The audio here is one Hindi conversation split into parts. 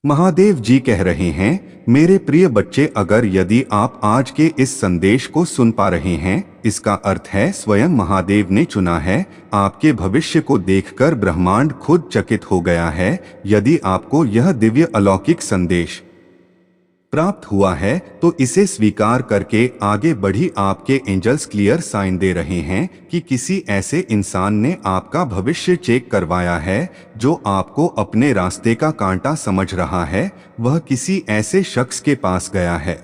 महादेव जी कह रहे हैं, मेरे प्रिय बच्चे, अगर यदि आप आज के इस संदेश को सुन पा रहे हैं, इसका अर्थ है स्वयं महादेव ने चुना है। आपके भविष्य को देखकर ब्रह्मांड खुद चकित हो गया है। यदि आपको यह दिव्य अलौकिक संदेश प्राप्त हुआ है तो इसे स्वीकार करके आगे बढ़ी। आपके एंजल्स क्लियर साइन दे रहे हैं कि किसी ऐसे इंसान ने आपका भविष्य चेक करवाया है जो आपको अपने रास्ते का कांटा समझ रहा है। वह किसी ऐसे शख्स के पास गया है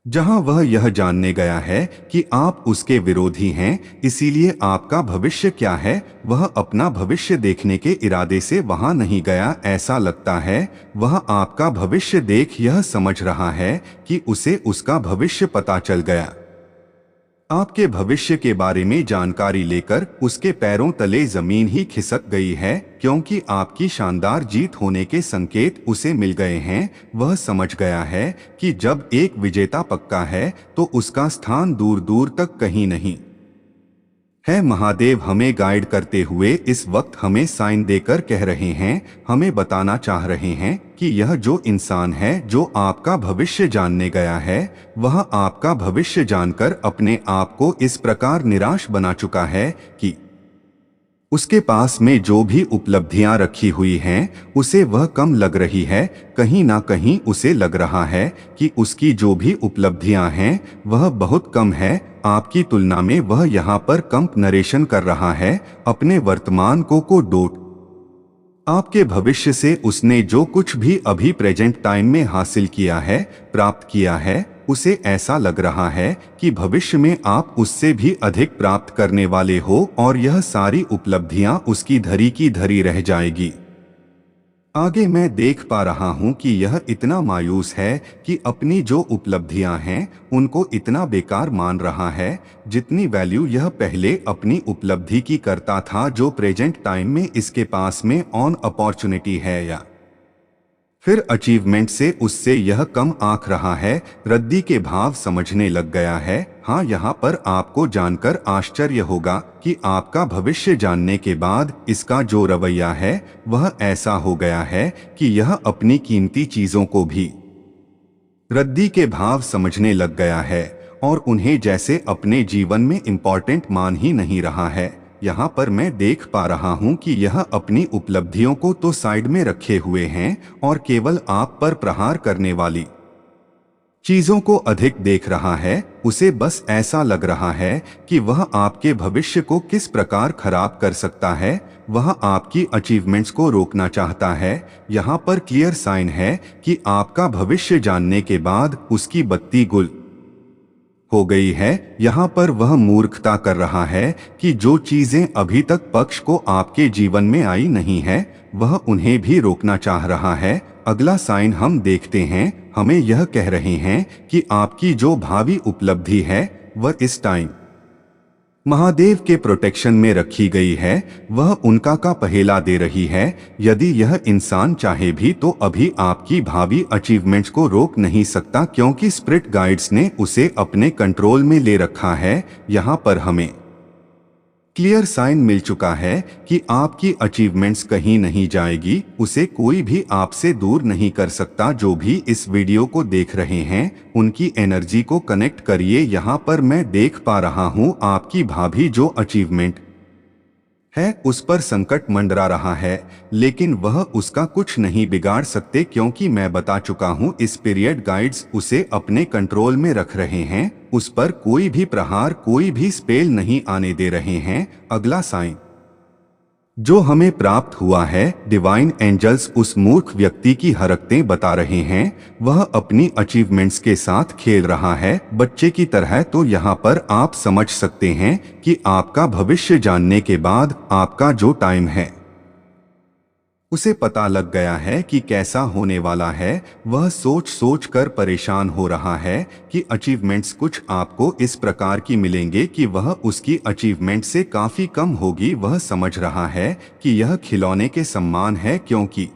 जहां वह यह जानने गया है कि आप उसके विरोधी हैं। इसीलिए आपका भविष्य क्या है, वह अपना भविष्य देखने के इरादे से वहां नहीं गया। ऐसा लगता है वह आपका भविष्य देख यह समझ रहा है कि उसे उसका भविष्य पता चल गया। आपके भविष्य के बारे में जानकारी लेकर उसके पैरों तले जमीन ही खिसक गई है, क्योंकि आपकी शानदार जीत होने के संकेत उसे मिल गए हैं। वह समझ गया है कि जब एक विजेता पक्का है तो उसका स्थान दूर दूर तक कहीं नहीं है। महादेव हमें गाइड करते हुए इस वक्त हमें साइन देकर कह रहे हैं, हमें बताना चाह रहे हैं कि यह जो इंसान है जो आपका भविष्य जानने गया है, वह आपका भविष्य जानकर अपने आप को इस प्रकार निराश बना चुका है कि उसके पास में जो भी उपलब्धियां रखी हुई हैं उसे वह कम लग रही है। कहीं ना कहीं उसे लग रहा है कि उसकी जो भी उपलब्धियां हैं वह बहुत कम है आपकी तुलना में। वह यहाँ पर कंपैरिजन कर रहा है अपने वर्तमान को डोट आपके भविष्य से। उसने जो कुछ भी अभी प्रेजेंट टाइम में हासिल किया है, प्राप्त किया है, उसे ऐसा लग रहा है कि भविष्य में आप उससे भी अधिक प्राप्त करने वाले हो और यह सारी उपलब्धियां उसकी धरी की धरी रह जाएगी। आगे मैं देख पा रहा हूं कि यह इतना मायूस है कि अपनी जो उपलब्धियां हैं उनको इतना बेकार मान रहा है जितनी वैल्यू यह पहले अपनी उपलब्धि की करता था, जो प्रेजेंट टाइम में इसके पास में ऑन अपॉर्चुनिटी है या फिर अचीवमेंट से उससे यह कम आंक रहा है। रद्दी के भाव समझने लग गया है। हाँ, यहाँ पर आपको जानकर आश्चर्य होगा कि आपका भविष्य जानने के बाद इसका जो रवैया है वह ऐसा हो गया है कि यह अपनी कीमती चीजों को भी रद्दी के भाव समझने लग गया है और उन्हें जैसे अपने जीवन में इम्पोर्टेंट मान ही नहीं रहा है। यहाँ पर मैं देख पा रहा हूँ कि यह अपनी उपलब्धियों को तो साइड में रखे हुए हैं और केवल आप पर प्रहार करने वाली चीजों को अधिक देख रहा है। उसे बस ऐसा लग रहा है कि वह आपके भविष्य को किस प्रकार खराब कर सकता है। वह आपकी अचीवमेंट्स को रोकना चाहता है। यहाँ पर क्लियर साइन है कि आपका भविष्य जानने के बाद उसकी बत्ती गुल हो गई है। यहाँ पर वह मूर्खता कर रहा है कि जो चीजें अभी तक पक्ष को आपके जीवन में आई नहीं है वह उन्हें भी रोकना चाह रहा है। अगला साइन हम देखते हैं, हमें यह कह रहे हैं कि आपकी जो भावी उपलब्धि है वह इस टाइम महादेव के प्रोटेक्शन में रखी गई है। वह उनका का पहेला दे रही है। यदि यह इंसान चाहे भी तो अभी आपकी भावी अचीवमेंट्स को रोक नहीं सकता, क्योंकि स्पिरिट गाइड्स ने उसे अपने कंट्रोल में ले रखा है। यहाँ पर हमें क्लियर साइन मिल चुका है कि आपकी अचीवमेंट्स कहीं नहीं जाएगी। उसे कोई भी आपसे दूर नहीं कर सकता। जो भी इस वीडियो को देख रहे हैं उनकी एनर्जी को कनेक्ट करिए। यहाँ पर मैं देख पा रहा हूँ आपकी भाभी जो अचीवमेंट है उस पर संकट मंडरा रहा है, लेकिन वह उसका कुछ नहीं बिगाड़ सकते, क्योंकि मैं बता चुका हूँ इस पीरियड गाइड्स उसे अपने कंट्रोल में रख रहे हैं। उस पर कोई भी प्रहार, कोई भी स्पेल नहीं आने दे रहे हैं। अगला साइन जो हमें प्राप्त हुआ है, डिवाइन एंजल्स उस मूर्ख व्यक्ति की हरकतें बता रहे हैं। वह अपनी अचीवमेंट्स के साथ खेल रहा है बच्चे की तरह। तो यहाँ पर आप समझ सकते हैं कि आपका भविष्य जानने के बाद आपका जो टाइम है उसे पता लग गया है कि कैसा होने वाला है। वह सोच सोच कर परेशान हो रहा है कि अचीवमेंट्स कुछ आपको इस प्रकार की मिलेंगे कि वह उसकी अचीवमेंट से काफी कम होगी। वह समझ रहा है कि यह खिलौने के समान है, क्योंकि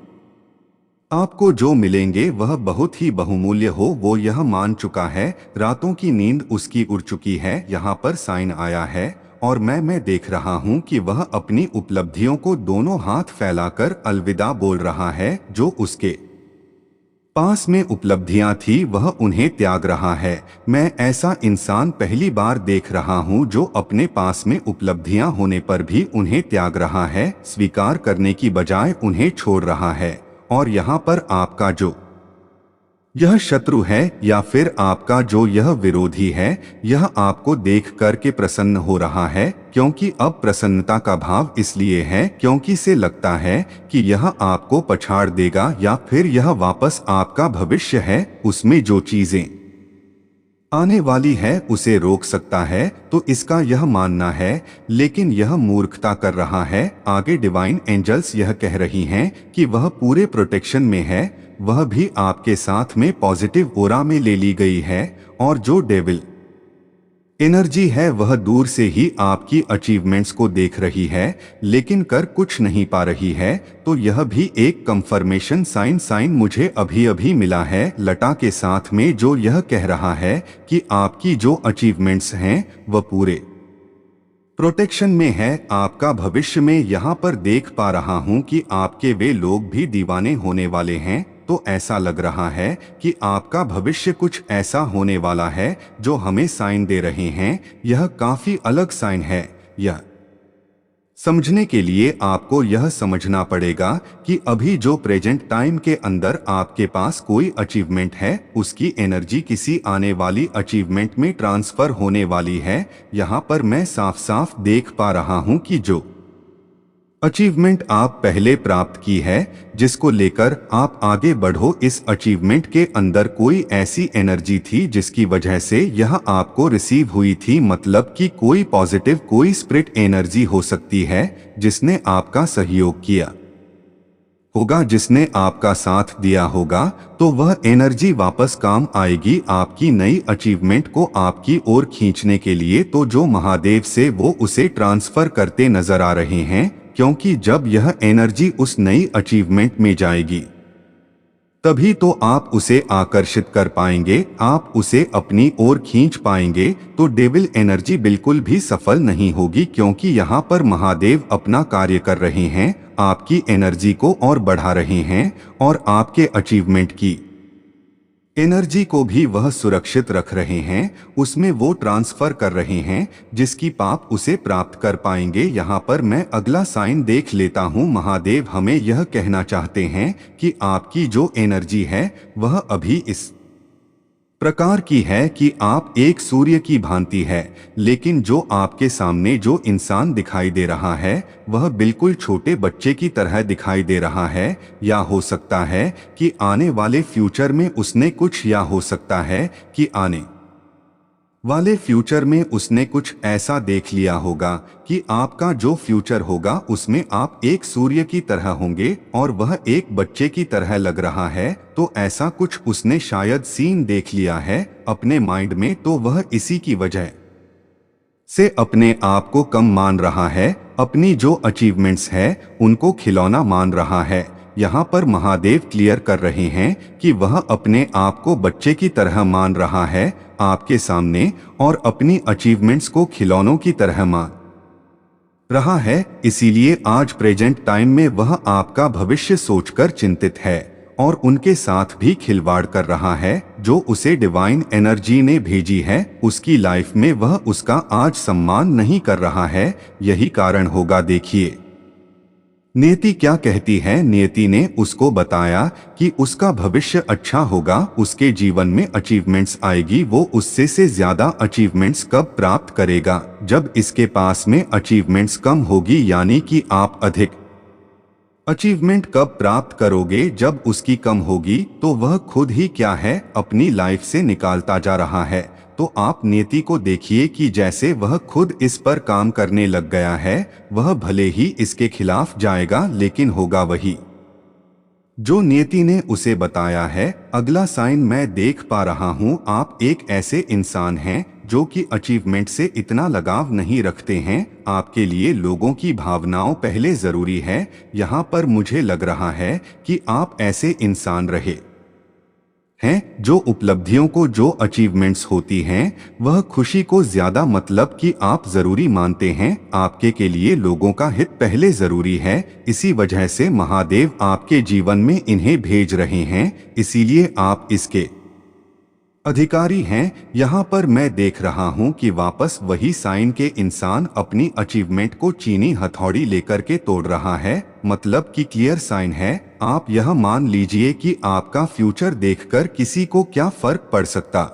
आपको जो मिलेंगे वह बहुत ही बहुमूल्य हो, वो यह मान चुका है। रातों की नींद उसकी उड़ चुकी है। यहाँ पर साइन आया है और मैं देख रहा हूँ कि वह अपनी उपलब्धियों को दोनों हाथ फैलाकर अलविदा बोल रहा है। जो उसके पास में उपलब्धियां थी वह उन्हें त्याग रहा है। मैं ऐसा इंसान पहली बार देख रहा हूं जो अपने पास में उपलब्धियां होने पर भी उन्हें त्याग रहा है, स्वीकार करने की बजाय उन्हें छोड़ रहा है। और यहाँ पर आपका जो यह शत्रु है या फिर आपका जो यह विरोधी है, यह आपको देख कर के प्रसन्न हो रहा है, क्योंकि अब प्रसन्नता का भाव इसलिए है क्योंकि से लगता है कि यह आपको पछाड़ देगा या फिर यह वापस आपका भविष्य है, उसमें जो चीजें आने वाली है उसे रोक सकता है। तो इसका यह मानना है, लेकिन यह मूर्खता कर रहा है। आगे डिवाइन एंजल्स यह कह रही हैं कि वह पूरे प्रोटेक्शन में है, वह भी आपके साथ में पॉजिटिव ओरा में ले ली गई है। और जो डेविल एनर्जी है वह दूर से ही आपकी अचीवमेंट्स को देख रही है, लेकिन कर कुछ नहीं पा रही है। तो यह भी एक कंफर्मेशन साइन मुझे अभी अभी मिला है लटा के साथ में, जो यह कह रहा है कि आपकी जो अचीवमेंट्स हैं वह पूरे प्रोटेक्शन में है। आपका भविष्य में यहाँ पर देख पा रहा हूँ कि आपके वे लोग भी दीवाने होने वाले हैं। तो ऐसा लग रहा है कि आपका भविष्य कुछ ऐसा होने वाला है जो हमें साइन दे रहे हैं। यह काफी अलग साइन है। यह समझने के लिए आपको यह समझना पड़ेगा कि अभी जो प्रेजेंट टाइम के अंदर आपके पास कोई अचीवमेंट है, उसकी एनर्जी किसी आने वाली अचीवमेंट में ट्रांसफर होने वाली है। यहाँ पर मैं साफ साफ देख पा रहा हूँ कि जो अचीवमेंट आप पहले प्राप्त की है, जिसको लेकर आप आगे बढ़ो, इस अचीवमेंट के अंदर कोई ऐसी एनर्जी थी जिसकी वजह से यह आपको रिसीव हुई थी। मतलब कि कोई पॉजिटिव, कोई स्पिरिट एनर्जी हो सकती है जिसने आपका सहयोग किया होगा, जिसने आपका साथ दिया होगा। तो वह एनर्जी वापस काम आएगी आपकी नई अचीवमेंट को आपकी ओर खींचने के लिए। तो जो महादेव से वो उसे ट्रांसफर करते नजर आ रहे हैं, क्योंकि जब यह एनर्जी उस नई अचीवमेंट में जाएगी तभी तो आप उसे आकर्षित कर पाएंगे, आप उसे अपनी ओर खींच पाएंगे। तो डेविल एनर्जी बिल्कुल भी सफल नहीं होगी, क्योंकि यहाँ पर महादेव अपना कार्य कर रहे हैं, आपकी एनर्जी को और बढ़ा रहे हैं और आपके अचीवमेंट की एनर्जी को भी वह सुरक्षित रख रहे हैं, उसमें वो ट्रांसफर कर रहे हैं जिसकी पाप उसे प्राप्त कर पाएंगे। यहाँ पर मैं अगला साइन देख लेता हूँ। महादेव हमें यह कहना चाहते हैं कि आपकी जो एनर्जी है वह अभी इस प्रकार की है कि आप एक सूर्य की भांति है, लेकिन जो आपके सामने जो इंसान दिखाई दे रहा है वह बिल्कुल छोटे बच्चे की तरह दिखाई दे रहा है। या हो सकता है कि आने वाले फ्यूचर में उसने कुछ, या हो सकता है कि आने वाले फ्यूचर में उसने कुछ ऐसा देख लिया होगा कि आपका जो फ्यूचर होगा उसमें आप एक सूर्य की तरह होंगे और वह एक बच्चे की तरह लग रहा है। तो ऐसा कुछ उसने शायद सीन देख लिया है अपने माइंड में, तो वह इसी की वजह से अपने आप को कम मान रहा है, अपनी जो अचीवमेंट्स है उनको खिलौना मान रहा है। यहाँ पर महादेव क्लियर कर रहे हैं कि वह अपने आप को बच्चे की तरह मान रहा है आपके सामने और अपनी अचीवमेंट्स को खिलौनों की तरह मान रहा है। इसीलिए आज प्रेजेंट टाइम में वह आपका भविष्य सोचकर चिंतित है और उनके साथ भी खिलवाड़ कर रहा है। जो उसे डिवाइन एनर्जी ने भेजी है उसकी लाइफ में वह उसका आज सम्मान नहीं कर रहा है। यही कारण होगा। देखिए नियति क्या कहती है। नियति ने उसको बताया कि उसका भविष्य अच्छा होगा, उसके जीवन में अचीवमेंट्स आएगी। वो उससे से ज्यादा अचीवमेंट्स कब प्राप्त करेगा, जब इसके पास में अचीवमेंट्स कम होगी। यानी कि आप अधिक अचीवमेंट कब प्राप्त करोगे, जब उसकी कम होगी। तो वह खुद ही क्या है अपनी लाइफ से निकालता जा रहा है। तो आप नियति को देखिए कि जैसे वह खुद इस पर काम करने लग गया है। वह भले ही इसके खिलाफ जाएगा, लेकिन होगा वही जो नियति ने उसे बताया है। अगला साइन मैं देख पा रहा हूँ। आप एक ऐसे इंसान हैं जो कि अचीवमेंट से इतना लगाव नहीं रखते हैं। आपके लिए लोगों की भावनाओं पहले जरूरी है। यहाँ पर मुझे लग रहा है कि आप ऐसे इंसान रहे हैं। जो उपलब्धियों को, जो अचीवमेंट्स होती हैं, वह खुशी को ज्यादा मतलब कि आप जरूरी मानते हैं। आपके के लिए लोगों का हित पहले जरूरी है। इसी वजह से महादेव आपके जीवन में इन्हें भेज रहे हैं, इसीलिए आप इसके अधिकारी हैं। यहाँ पर मैं देख रहा हूँ कि वापस वही साइन के इंसान अपनी अचीवमेंट को चीनी हथौड़ी लेकर के तोड़ रहा है, मतलब कि क्लियर साइन है। आप यह मान लीजिए कि आपका फ्यूचर देखकर किसी को क्या फर्क पड़ सकता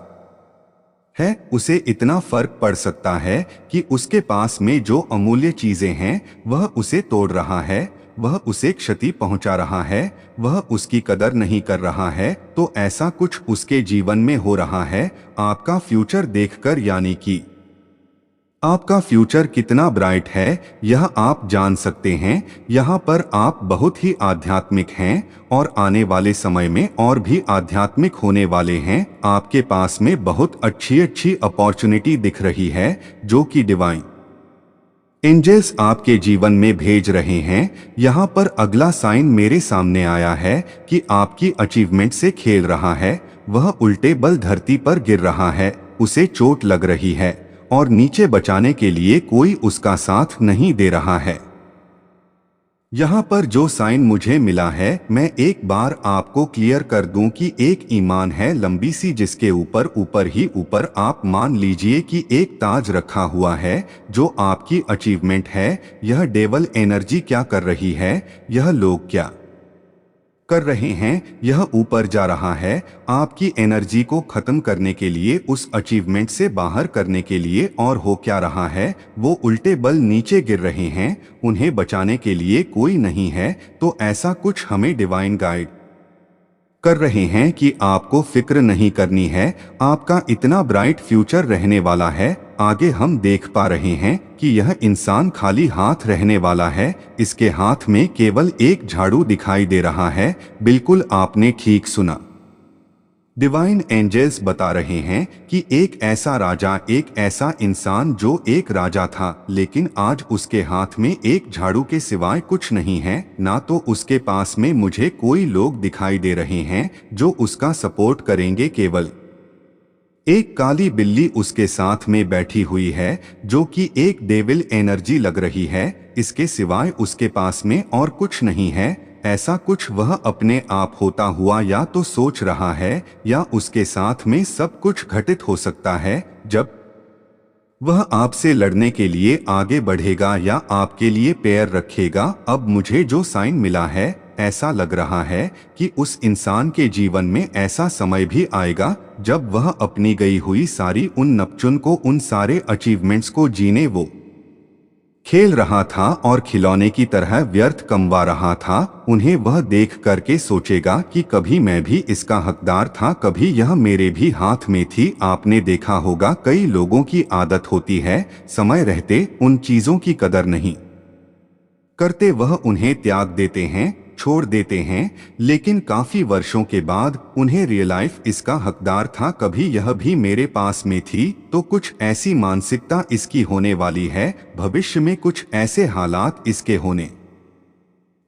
है। उसे इतना फर्क पड़ सकता है कि उसके पास में जो अमूल्य चीजें हैं वह उसे तोड़ रहा है, वह उसे क्षति पहुंचा रहा है, वह उसकी कदर नहीं कर रहा है। तो ऐसा कुछ उसके जीवन में हो रहा है आपका फ्यूचर देखकर, यानी कि आपका फ्यूचर कितना ब्राइट है यह आप जान सकते हैं। यहाँ पर आप बहुत ही आध्यात्मिक हैं और आने वाले समय में और भी आध्यात्मिक होने वाले हैं। आपके पास में बहुत अच्छी अच्छी अपॉर्चुनिटी दिख रही है जो कि डिवाइन एंजल्स आपके जीवन में भेज रहे हैं। यहाँ पर अगला साइन मेरे सामने आया है कि आपकी अचीवमेंट से खेल रहा है। वह उल्टे बल धरती पर गिर रहा है, उसे चोट लग रही है और नीचे बचाने के लिए कोई उसका साथ नहीं दे रहा है। यहाँ पर जो साइन मुझे मिला है, मैं एक बार आपको क्लियर कर दूं कि एक ईमान है लंबी सी, जिसके ऊपर ऊपर आप मान लीजिए कि एक ताज रखा हुआ है जो आपकी अचीवमेंट है। यह डेवल एनर्जी क्या कर रही है, यह लोग क्या कर रहे हैं, यह ऊपर जा रहा है आपकी एनर्जी को खत्म करने के लिए, उस अचीवमेंट से बाहर करने के लिए। और हो क्या रहा है, वो उल्टे बल नीचे गिर रहे हैं, उन्हें बचाने के लिए कोई नहीं है। तो ऐसा कुछ हमें डिवाइन गाइड कर रहे हैं कि आपको फिक्र नहीं करनी है, आपका इतना ब्राइट फ्यूचर रहने वाला है। आगे हम देख पा रहे हैं कि यह इंसान खाली हाथ रहने वाला है, इसके हाथ में केवल एक झाड़ू दिखाई दे रहा है। बिल्कुल आपने ठीक सुना, डिवाइन एंजल्स बता रहे हैं कि एक ऐसा राजा, एक ऐसा इंसान जो एक राजा था, लेकिन आज उसके हाथ में एक झाड़ू के सिवाय कुछ नहीं है। ना तो उसके पास में मुझे कोई लोग दिखाई दे रहे हैं जो उसका सपोर्ट करेंगे, केवल एक काली बिल्ली उसके साथ में बैठी हुई है जो कि एक डेविल एनर्जी लग रही है। इसके सिवाय उसके पास में और कुछ नहीं है। ऐसा कुछ वह अपने आप होता हुआ या तो सोच रहा है या उसके साथ में सब कुछ घटित हो सकता है। जब वह आपसे लड़ने के लिए आगे बढ़ेगा या आपके लिए पैर रखेगा। अब मुझे जो साइन मिला है, ऐसा लग रहा है कि उस इंसान के जीवन में ऐसा समय भी आएगा जब वह अपनी गई हुई सारी उन नपचुन को, उन सारे अचीवमेंट्स को जीने वो खेल रहा था और खिलौने की तरह व्यर्थ कमवा रहा था, उन्हें वह देख करके सोचेगा कि कभी मैं भी इसका हकदार था, कभी यह मेरे भी हाथ में थी। आपने देखा होगा कई लोगों की आदत होती है समय रहते उन चीजों की कदर नहीं करते, वह उन्हें त्याग देते हैं, छोड़ देते हैं, लेकिन काफी वर्षों के बाद उन्हें रियलाइज इसका हकदार था, कभी यह भी मेरे पास में थी। तो कुछ ऐसी मानसिकता इसकी होने वाली है, भविष्य में कुछ ऐसे हालात इसके होने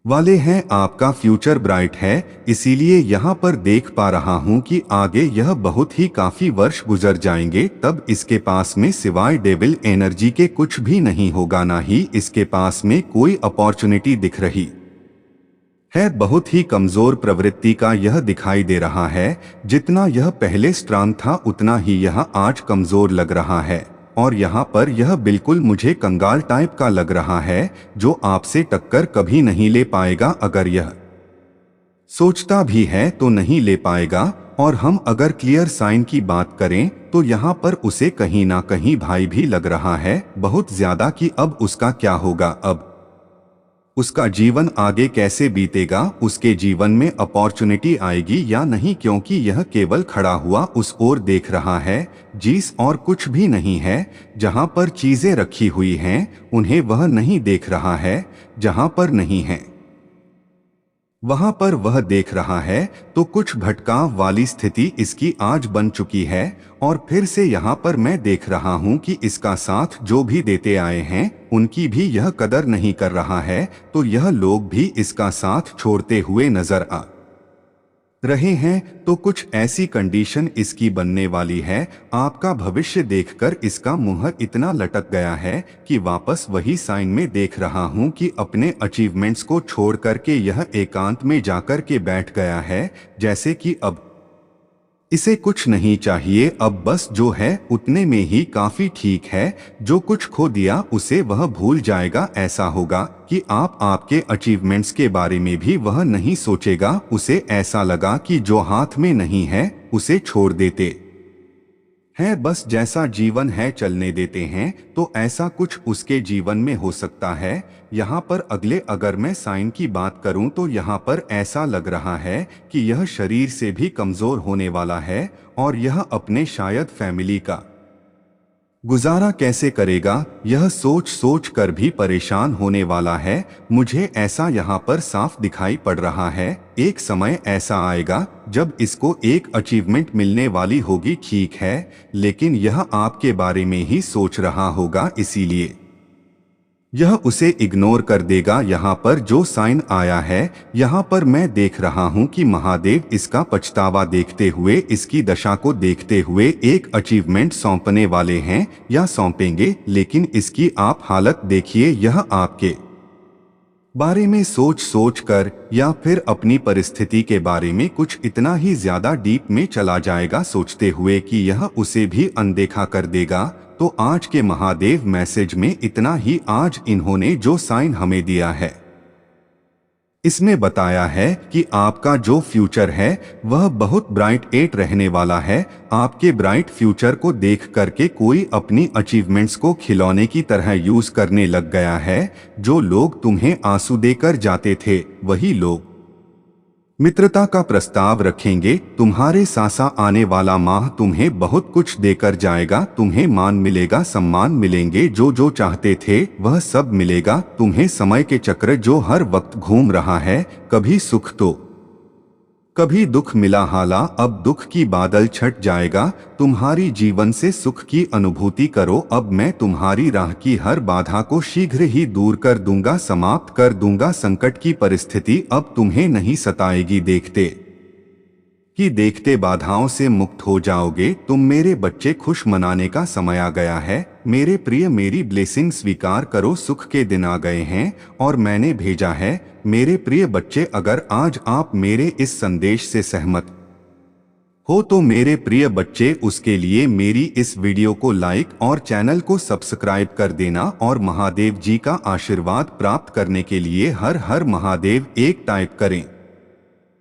वाले हैं। आपका फ्यूचर ब्राइट है, इसीलिए यहाँ पर देख पा रहा हूँ कि आगे यह बहुत ही काफी वर्ष गुजर जाएंगे, तब इसके पास में सिवाय डेविल एनर्जी के कुछ भी नहीं होगा, ना ही इसके पास में कोई अपॉर्चुनिटी दिख रही है। बहुत ही कमजोर प्रवृत्ति का यह दिखाई दे रहा है। जितना यह पहले स्ट्रांग था उतना ही यह आज कमजोर लग रहा है। और यहाँ पर यह बिल्कुल मुझे कंगाल टाइप का लग रहा है जो आपसे टक्कर कभी नहीं ले पाएगा। अगर यह सोचता भी है तो नहीं ले पाएगा। और हम अगर क्लियर साइन की बात करें तो यहाँ पर उसे कहीं ना कहीं भाई भी लग रहा है बहुत ज्यादा, कि अब उसका क्या होगा, अब उसका जीवन आगे कैसे बीतेगा, उसके जीवन में अपॉर्चुनिटी आएगी या नहीं, क्योंकि यह केवल खड़ा हुआ उस ओर देख रहा है जिस और कुछ भी नहीं है। जहां पर चीजें रखी हुई हैं उन्हें वह नहीं देख रहा है, जहां पर नहीं है वहां पर वह देख रहा है। तो कुछ भटकाव वाली स्थिति इसकी आज बन चुकी है। और फिर से यहाँ पर मैं देख रहा हूँ कि इसका साथ जो भी देते आए हैं उनकी भी यह कदर नहीं कर रहा है। तो यह लोग भी इसका साथ छोड़ते हुए नजर आ रहे हैं तो कुछ ऐसी कंडीशन इसकी बनने वाली है, आपका भविष्य देखकर इसका मुंह इतना लटक गया है कि वापस वही साइन में देख रहा हूं कि अपने अचीवमेंट्स को छोड़ करके यह एकांत में जाकर के बैठ गया है, जैसे कि अब इसे कुछ नहीं चाहिए, अब बस जो है उतने में ही काफी ठीक है, जो कुछ खो दिया उसे वह भूल जाएगा। ऐसा होगा कि आपके अचीवमेंट्स के बारे में भी वह नहीं सोचेगा, उसे ऐसा लगा कि जो हाथ में नहीं है उसे छोड़ देते है, बस जैसा जीवन है चलने देते हैं। तो ऐसा कुछ उसके जीवन में हो सकता है। यहाँ पर अगर मैं साइन की बात करूँ तो यहाँ पर ऐसा लग रहा है कि यह शरीर से भी कमजोर होने वाला है और यह अपने शायद फैमिली का गुजारा कैसे करेगा यह सोच सोच कर भी परेशान होने वाला है। मुझे ऐसा यहाँ पर साफ दिखाई पड़ रहा है। एक समय ऐसा आएगा जब इसको एक अचीवमेंट मिलने वाली होगी, ठीक है, लेकिन यह आपके बारे में ही सोच रहा होगा, इसीलिए यह उसे इग्नोर कर देगा। यहाँ पर जो साइन आया है, यहाँ पर मैं देख रहा हूँ कि महादेव इसका पछतावा देखते हुए, इसकी दशा को देखते हुए एक अचीवमेंट सौंपने वाले हैं या सौंपेंगे। लेकिन इसकी आप हालत देखिए, यह आपके बारे में सोच सोच कर या फिर अपनी परिस्थिति के बारे में कुछ इतना ही ज्यादा डीप में चला जाएगा, सोचते हुए कि यह उसे भी अनदेखा कर देगा। तो आज के महादेव मैसेज में इतना ही। आज इन्होंने जो साइन हमें दिया है, इसमें बताया है कि आपका जो फ्यूचर है वह बहुत ब्राइट रहने वाला है। आपके ब्राइट फ्यूचर को देख करके कोई अपनी अचीवमेंट्स को खिलौने की तरह यूज करने लग गया है। जो लोग तुम्हें आंसू देकर जाते थे, वही लोग मित्रता का प्रस्ताव रखेंगे। तुम्हारे सासा आने वाला माह तुम्हें बहुत कुछ देकर जाएगा। तुम्हें मान मिलेगा, सम्मान मिलेंगे, जो जो चाहते थे वह सब मिलेगा। तुम्हें समय के चक्र जो हर वक्त घूम रहा है, कभी सुख तो कभी दुख मिला, हाला अब दुख की बादल छट जाएगा। तुम्हारी जीवन से सुख की अनुभूति करो। अब मैं तुम्हारी राह की हर बाधा को शीघ्र ही दूर कर दूंगा, समाप्त कर दूंगा। संकट की परिस्थिति अब तुम्हें नहीं सताएगी। देखते बाधाओं से मुक्त हो जाओगे तुम मेरे बच्चे। खुश मनाने का समय आ गया है मेरे प्रिय। मेरी ब्लेसिंग स्वीकार करो। सुख के दिन आ गए हैं और मैंने भेजा है मेरे प्रिय बच्चे। अगर आज आप मेरे इस संदेश से सहमत हो तो मेरे प्रिय बच्चे, उसके लिए मेरी इस वीडियो को लाइक और चैनल को सब्सक्राइब कर देना। और महादेव जी का आशीर्वाद प्राप्त करने के लिए हर हर महादेव एक टाइप करें।